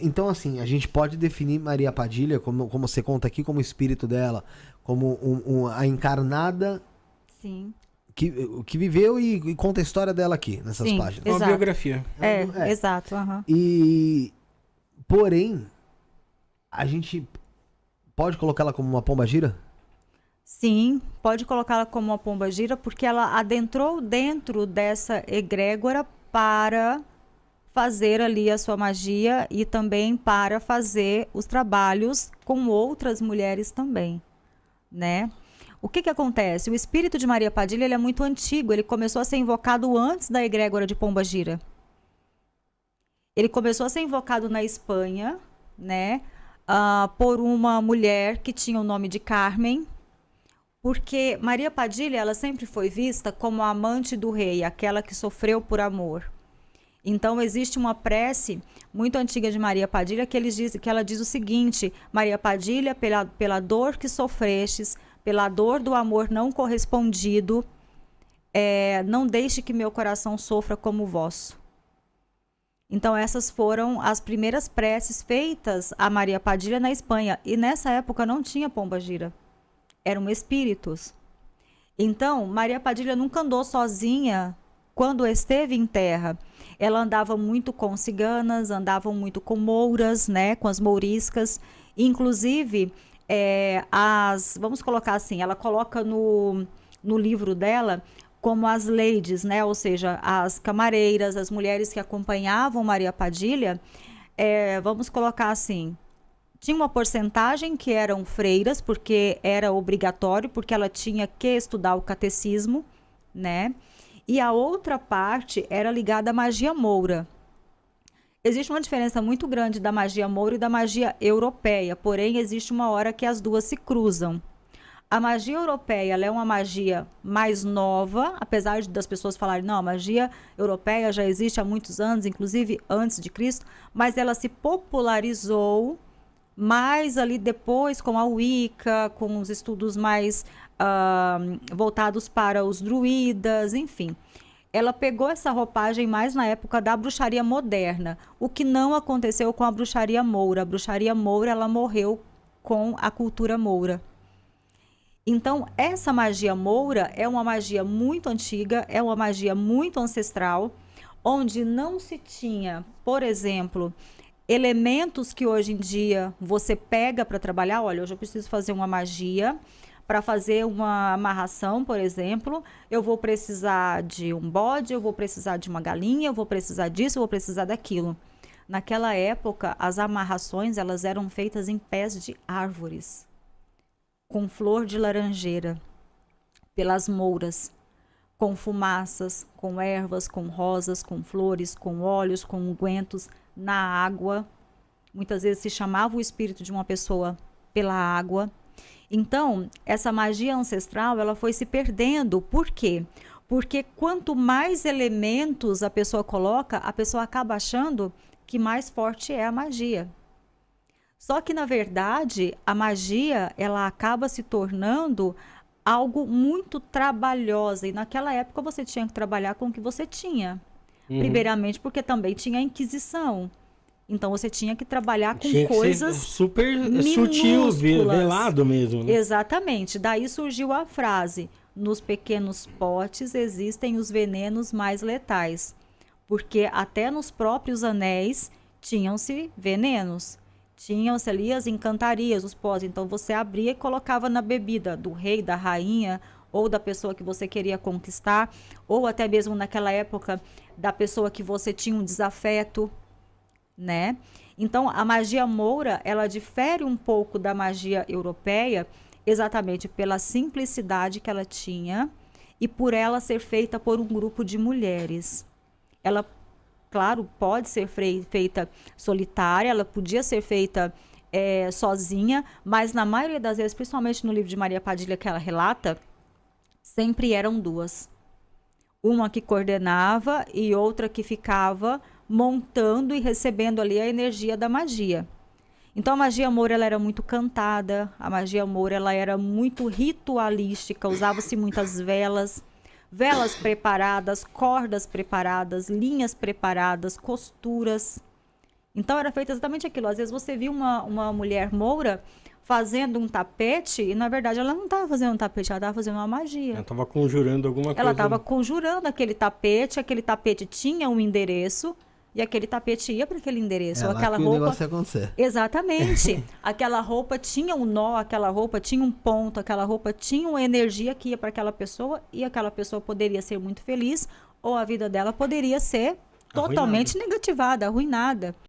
Então, assim, a gente pode definir Maria Padilha, como você conta aqui, como o espírito dela, como a encarnada Sim. que viveu e conta a história dela aqui, nessas Sim, páginas. Uma exato. biografia. Exato. Uhum. Porém, a gente pode colocá-la como uma pombagira? Sim, pode colocá-la como uma pombagira, porque ela adentrou dentro dessa egrégora para fazer ali a sua magia e também para fazer os trabalhos com outras mulheres também, né? O que acontece? O espírito de Maria Padilha, ele é muito antigo, ele começou a ser invocado antes da egrégora de pombagira. Ele começou a ser invocado na Espanha, né? Por uma mulher que tinha o nome de Carmen, porque Maria Padilha, ela sempre foi vista como a amante do rei, aquela que sofreu por amor. Então, existe uma prece muito antiga de Maria Padilha que ela diz o seguinte: Maria Padilha, pela dor que sofrestes, pela dor do amor não correspondido, não deixe que meu coração sofra como o vosso. Então, essas foram as primeiras preces feitas a Maria Padilha na Espanha. E nessa época não tinha pombagira. Eram espíritos. Então, Maria Padilha nunca andou sozinha quando esteve em terra. Ela andava muito com ciganas, andava muito com mouras, né, com as mouriscas. Inclusive, vamos colocar assim, ela coloca no livro dela como as ladies, né, ou seja, as camareiras, as mulheres que acompanhavam Maria Padilha, vamos colocar assim, tinha uma porcentagem que eram freiras, porque era obrigatório, porque ela tinha que estudar o catecismo, né? E a outra parte era ligada à magia moura. Existe uma diferença muito grande da magia moura e da magia europeia, porém existe uma hora que as duas se cruzam. A magia europeia, ela é uma magia mais nova, apesar das pessoas falarem, não, a magia europeia já existe há muitos anos, inclusive antes de Cristo, mas ela se popularizou mais ali depois com a Wicca, com os estudos mais voltados para os druidas, enfim. Ela pegou essa roupagem mais na época da bruxaria moderna, o que não aconteceu com a bruxaria moura. A bruxaria moura, ela morreu com a cultura moura. Então, essa magia moura é uma magia muito antiga, é uma magia muito ancestral, onde não se tinha, por exemplo, elementos que hoje em dia você pega para trabalhar. Olha, hoje eu preciso fazer uma magia para fazer uma amarração, por exemplo. Eu vou precisar de um bode, eu vou precisar de uma galinha, eu vou precisar disso, eu vou precisar daquilo. Naquela época, as amarrações elas eram feitas em pés de árvores, com flor de laranjeira, pelas mouras, com fumaças, com ervas, com rosas, com flores, com óleos, com ungüentos, na água. Muitas vezes se chamava o espírito de uma pessoa pela água. Então, essa magia ancestral, ela foi se perdendo. Por quê? Porque quanto mais elementos a pessoa coloca, a pessoa acaba achando que mais forte é a magia. Só que, na verdade, a magia, ela acaba se tornando algo muito trabalhosa. E naquela época você tinha que trabalhar com o que você tinha. Primeiramente porque também tinha a Inquisição. Então você tinha que trabalhar com coisas super minúsculas. sutil, velado mesmo, né? Exatamente. Daí surgiu a frase: nos pequenos potes existem os venenos mais letais. Porque até nos próprios anéis tinham-se venenos. Tinham-se ali as encantarias, os pós. Então você abria e colocava na bebida do rei, da rainha, ou da pessoa que você queria conquistar, ou até mesmo naquela época da pessoa que você tinha um desafeto, né? Então a magia moura, ela difere um pouco da magia europeia, exatamente pela simplicidade que ela tinha e por ela ser feita por um grupo de mulheres. Ela, claro, pode ser feita solitária, ela podia ser feita sozinha, mas na maioria das vezes, principalmente no livro de Maria Padilha que ela relata, sempre eram duas. Uma que coordenava e outra que ficava montando e recebendo ali a energia da magia. Então a magia moura ela era muito cantada, a magia moura ela era muito ritualística, usava-se muitas velas preparadas, cordas preparadas, linhas preparadas, costuras. Então era feito exatamente aquilo. Às vezes você viu uma mulher moura fazendo um tapete e na verdade ela não estava fazendo um tapete, ela estava fazendo uma magia. Ela estava conjurando alguma coisa. Ela estava conjurando aquele tapete tinha um endereço e aquele tapete ia para aquele endereço. Aquela que roupa... o negócio ia acontecer. Exatamente. Aquela roupa tinha um nó, aquela roupa tinha um ponto, aquela roupa tinha uma energia que ia para aquela pessoa e aquela pessoa poderia ser muito feliz ou a vida dela poderia ser totalmente negativada, arruinada.